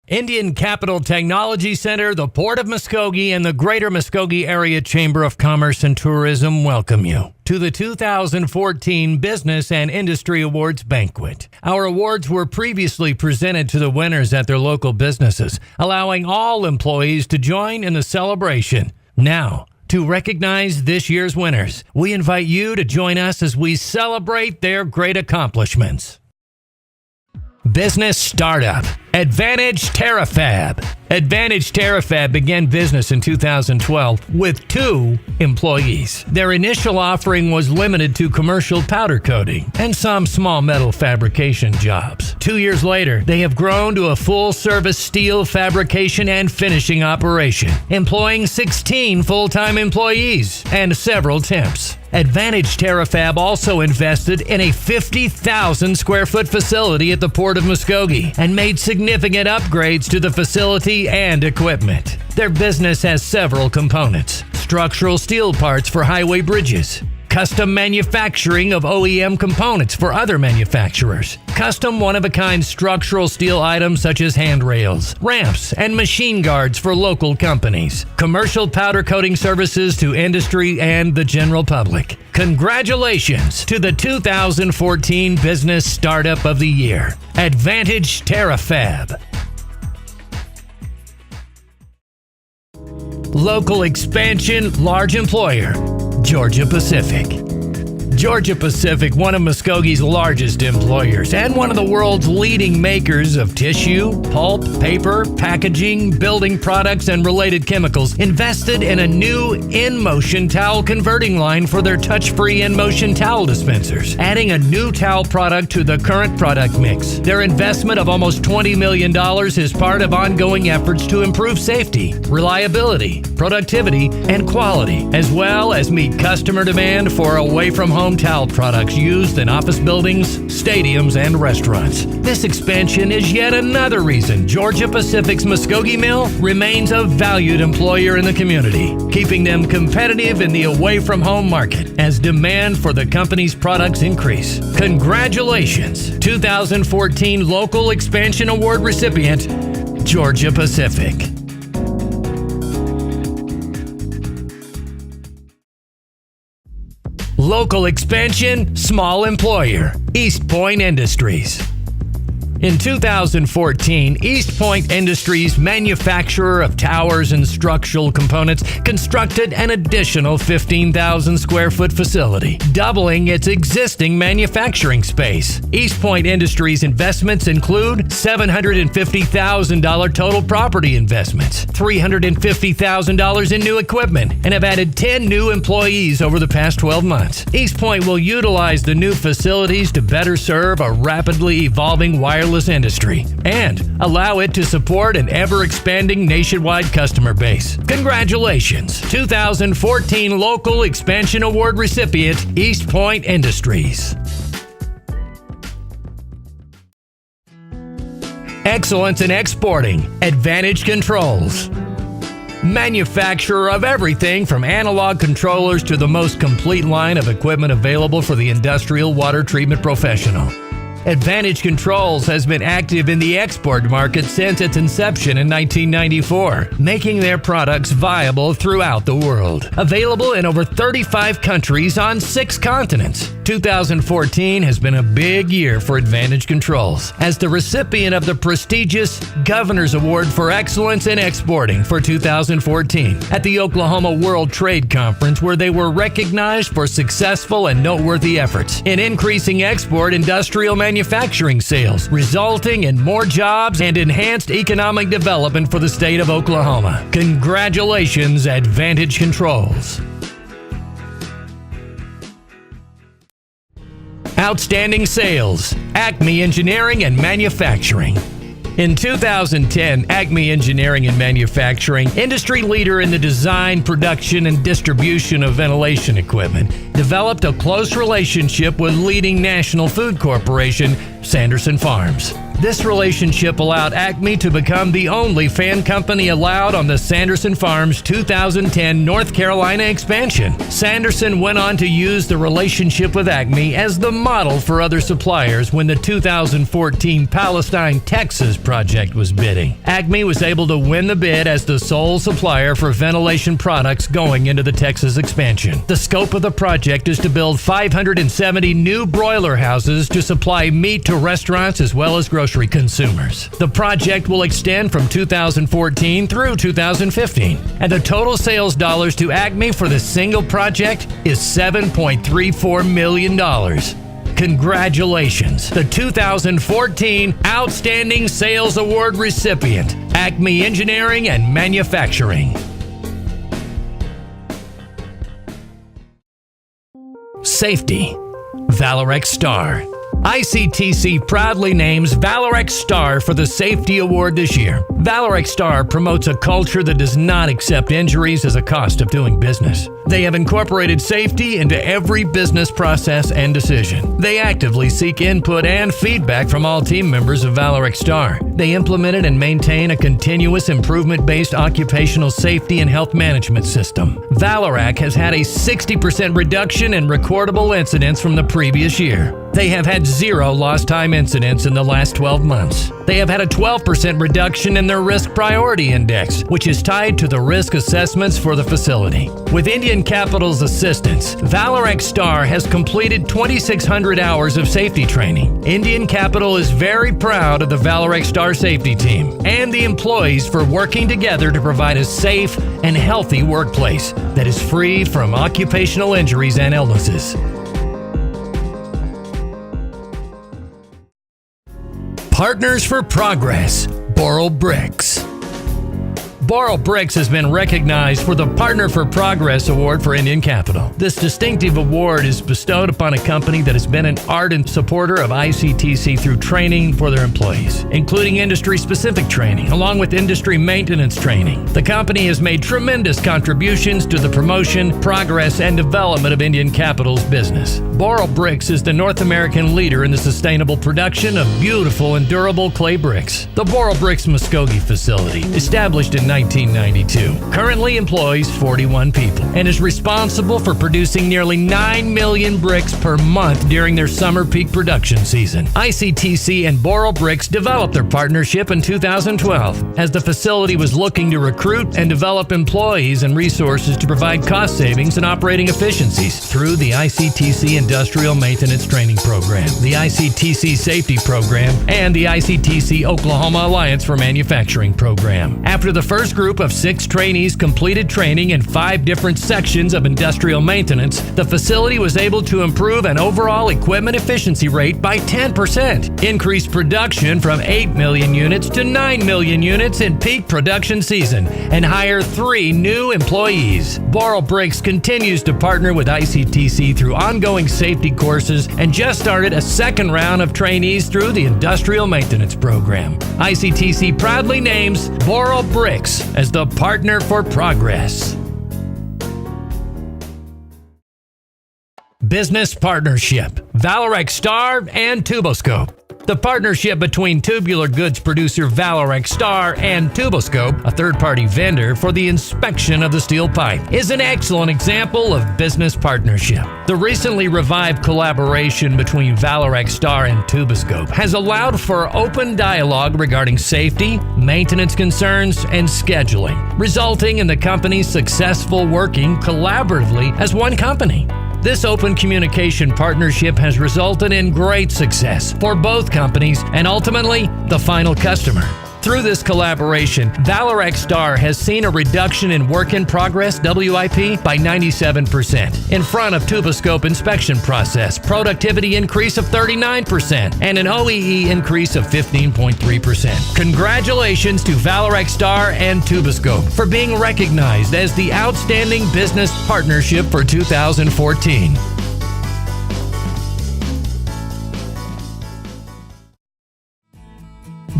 Indian Capital Technology Center, the Port of Muskogee, and the Greater Muskogee Area Chamber of Commerce and Tourism welcome you to the 2014 Business and Industry Awards Banquet. Our awards were previously presented to the winners at their local businesses, allowing all employees to join in the celebration. Now, to recognize this year's winners, we invite you to join us as we celebrate their great accomplishments. Business Startup, Advantage TerraFab. Advantage TerraFab began business in 2012 with 2 employees. Their initial offering was limited to commercial powder coating and some small metal fabrication jobs. 2 years later, they have grown to a full-service steel fabrication and finishing operation, employing 16 full-time employees and several temps. Advantage TerraFab also invested in a 50,000 square foot facility at the Port of Muskogee and made significant upgrades to the facility and equipment. Their business has several components: structural steel parts for highway bridges, custom manufacturing of OEM components for other manufacturers, custom one-of-a-kind structural steel items such as handrails, ramps, and machine guards for local companies, commercial powder coating services to industry and the general public. Congratulations to the 2014 Business Startup of the Year, Advantage TerraFab. Local expansion, large employer, Georgia Pacific. Georgia Pacific, one of Muskogee's largest employers and one of the world's leading makers of tissue, pulp, paper, packaging, building products, and related chemicals, invested in a new in-motion towel converting line for their touch-free in-motion towel dispensers, adding a new towel product to the current product mix. Their investment of almost $20 million is part of ongoing efforts to improve safety, reliability, productivity, and quality, as well as meet customer demand for away-from-home towel products used in office buildings, stadiums, and restaurants. This expansion is yet another reason Georgia Pacific's Muskogee Mill remains a valued employer in the community, keeping them competitive in the away-from-home market as demand for the company's products increase. Congratulations, 2014 Local Expansion Award recipient, Georgia Pacific. Local expansion, small employer, East Point Industries. In 2014, East Point Industries, manufacturer of towers and structural components, constructed an additional 15,000 square foot facility, doubling its existing manufacturing space. East Point Industries investments include $750,000 total property investments, $350,000 in new equipment, and have added 10 new employees over the past 12 months. East Point will utilize the new facilities to better serve a rapidly evolving wireless industry and allow it to support an ever-expanding nationwide customer base. Congratulations, 2014 Local Expansion Award recipient, East Point Industries. Excellence in exporting, Advantage Controls. Manufacturer of everything from analog controllers to the most complete line of equipment available for the industrial water treatment professional. Advantage Controls has been active in the export market since its inception in 1994, making their products viable throughout the world. Available in over 35 countries on 6 continents. 2014 has been a big year for Advantage Controls as the recipient of the prestigious Governor's Award for Excellence in Exporting for 2014 at the Oklahoma World Trade Conference, where they were recognized for successful and noteworthy efforts in increasing export industrial manufacturing sales, resulting in more jobs and enhanced economic development for the state of Oklahoma. Congratulations, Advantage Controls. Outstanding sales, Acme Engineering and Manufacturing. In 2010, Acme Engineering and Manufacturing, industry leader in the design, production, and distribution of ventilation equipment, developed a close relationship with leading national food corporation, Sanderson Farms. This relationship allowed Acme to become the only fan company allowed on the Sanderson Farms 2010 North Carolina expansion. Sanderson went on to use the relationship with Acme as the model for other suppliers when the 2014 Palestine, Texas project was bidding. Acme was able to win the bid as the sole supplier for ventilation products going into the Texas expansion. The scope of the project is to build 570 new broiler houses to supply meat to restaurants as well as grocery consumers. The project will extend from 2014 through 2015, and the total sales dollars to Acme for the single project is $7.34 million. Congratulations, the 2014 Outstanding Sales Award recipient, Acme Engineering and Manufacturing. Safety. Valorex Star. ICTC proudly names Valorex Star for the Safety Award this year. Valorex Star promotes a culture that does not accept injuries as a cost of doing business. They have incorporated safety into every business process and decision. They actively seek input and feedback from all team members of Valorex Star. They implemented and maintain a continuous improvement-based occupational safety and health management system. Valorex has had a 60% reduction in recordable incidents from the previous year. They have had 0 lost time incidents in the last 12 months. They have had a 12% reduction in their risk priority index, which is tied to the risk assessments for the facility. With Indian Capital's assistance, Valorex Star has completed 2,600 hours of safety training. Indian Capital is very proud of the Valorex Star safety team and the employees for working together to provide a safe and healthy workplace that is free from occupational injuries and illnesses. Partners for Progress, Boral Bricks. Boral Bricks has been recognized for the Partner for Progress Award for Indian Capital. This distinctive award is bestowed upon a company that has been an ardent supporter of ICTC through training for their employees, including industry-specific training, along with industry maintenance training. The company has made tremendous contributions to the promotion, progress, and development of Indian Capital's business. Boral Bricks is the North American leader in the sustainable production of beautiful and durable clay bricks. The Boral Bricks Muskogee facility, established in 1992, currently employs 41 people and is responsible for producing nearly 9 million bricks per month during their summer peak production season. ICTC and Boral Bricks developed their partnership in 2012 as the facility was looking to recruit and develop employees and resources to provide cost savings and operating efficiencies through the ICTC Industrial Maintenance Training Program, the ICTC Safety Program, and the ICTC Oklahoma Alliance for Manufacturing Program. After the first group of 6 trainees completed training in 5 different sections of industrial maintenance, the facility was able to improve an overall equipment efficiency rate by 10%, increase production from 8 million units to 9 million units in peak production season, and hire 3 new employees. Boral Bricks continues to partner with ICTC through ongoing safety courses and just started a second round of trainees through the Industrial Maintenance Program. ICTC proudly names Boral Bricks as the Partner for Progress. Business Partnership, Valorex Star and Tuboscope. The partnership between tubular goods producer Valorex Star and Tuboscope, a third-party vendor for the inspection of the steel pipe, is an excellent example of business partnership. The recently revived collaboration between Valorex Star and Tuboscope has allowed for open dialogue regarding safety, maintenance concerns, and scheduling, resulting in the companies successful working collaboratively as one company. This open communication partnership has resulted in great success for both companies and ultimately the final customer. Through this collaboration, Valorex Star has seen a reduction in work in progress WIP by 97%. In front of Tuboscope inspection process, productivity increase of 39% and an OEE increase of 15.3%. Congratulations to Valorex Star and Tuboscope for being recognized as the Outstanding Business Partnership for 2014.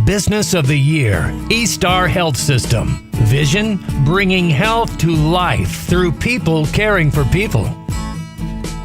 Business of the Year, eStar Health System. Vision, bringing health to life through people caring for people.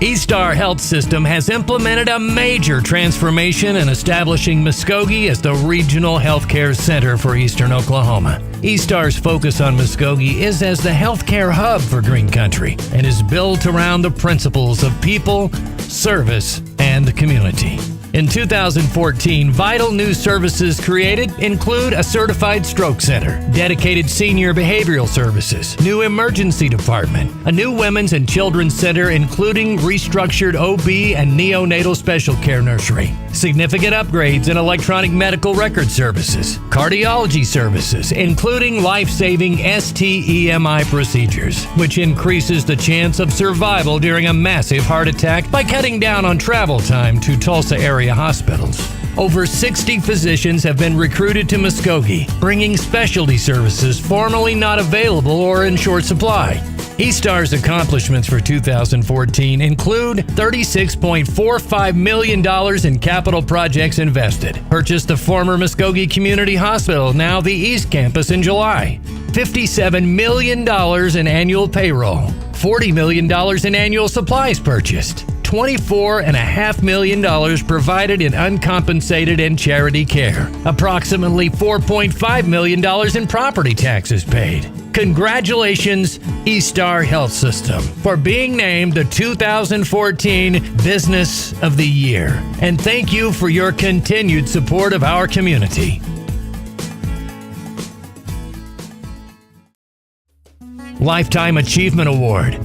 eStar Health System has implemented a major transformation in establishing Muskogee as the regional healthcare center for eastern Oklahoma. eStar's focus on Muskogee is as the healthcare hub for Green Country and is built around the principles of people, service, and community. In 2014, vital new services created include a certified stroke center, dedicated senior behavioral services, new emergency department, a new women's and children's center including restructured OB and neonatal special care nursery, significant upgrades in electronic medical record services, cardiology services including life-saving STEMI procedures, which increases the chance of survival during a massive heart attack by cutting down on travel time to Tulsa area hospitals. Over 60 physicians have been recruited to Muskogee, bringing specialty services formerly not available or in short supply. eStar's accomplishments for 2014 include $36.45 million in capital projects invested, purchased the former Muskogee Community Hospital, now the East Campus, in July, $57 million in annual payroll, $40 million in annual supplies purchased, $24.5 million provided in uncompensated and charity care, approximately $4.5 million in property taxes paid. Congratulations, eStar Health System, for being named the 2014 Business of the Year. And thank you for your continued support of our community. Lifetime Achievement Award.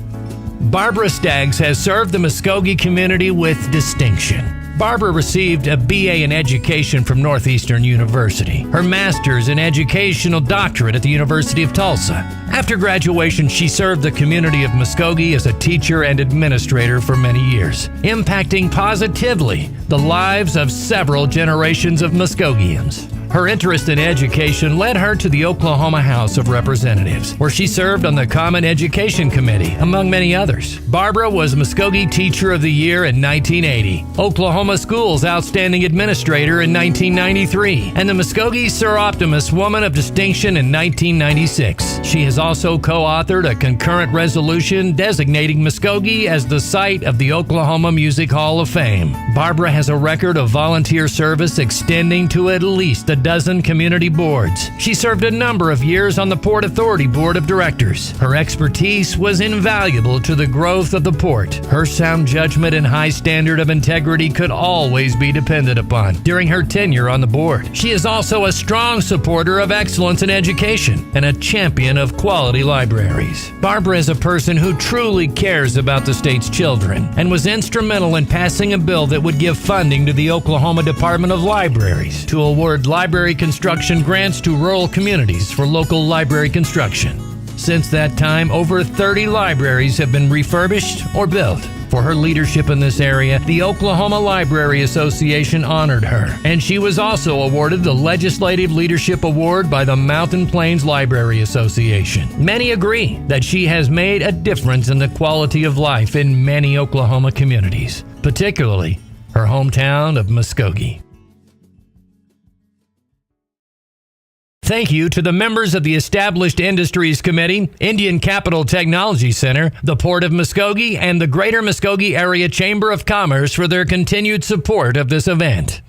Barbara Staggs has served the Muskogee community with distinction. Barbara received a BA in Education from Northeastern University, her master's in Educational Doctorate at the University of Tulsa. After graduation, she served the community of Muskogee as a teacher and administrator for many years, impacting positively the lives of several generations of Muskogeans. Her interest in education led her to the Oklahoma House of Representatives, where she served on the Common Education Committee, among many others. Barbara was Muskogee Teacher of the Year in 1980, Oklahoma Schools Outstanding Administrator in 1993, and the Muskogee Sir Optimus Woman of Distinction in 1996. She has also co-authored a concurrent resolution designating Muskogee as the site of the Oklahoma Music Hall of Fame. Barbara has a record of volunteer service extending to at least a dozen community boards. She served a number of years on the Port Authority Board of Directors. Her expertise was invaluable to the growth of the port. Her sound judgment and high standard of integrity could always be depended upon during her tenure on the board. She is also a strong supporter of excellence in education and a champion of quality libraries. Barbara is a person who truly cares about the state's children and was instrumental in passing a bill that would give funding to the Oklahoma Department of Libraries to award library construction grants to rural communities for local library construction. Since that time, over 30 libraries have been refurbished or built. For her leadership in this area, the Oklahoma Library Association honored her, and she was also awarded the Legislative Leadership Award by the Mountain Plains Library Association. Many agree that she has made a difference in the quality of life in many Oklahoma communities, particularly her hometown of Muskogee. Thank you to the members of the Established Industries Committee, Indian Capital Technology Center, the Port of Muskogee, and the Greater Muskogee Area Chamber of Commerce for their continued support of this event.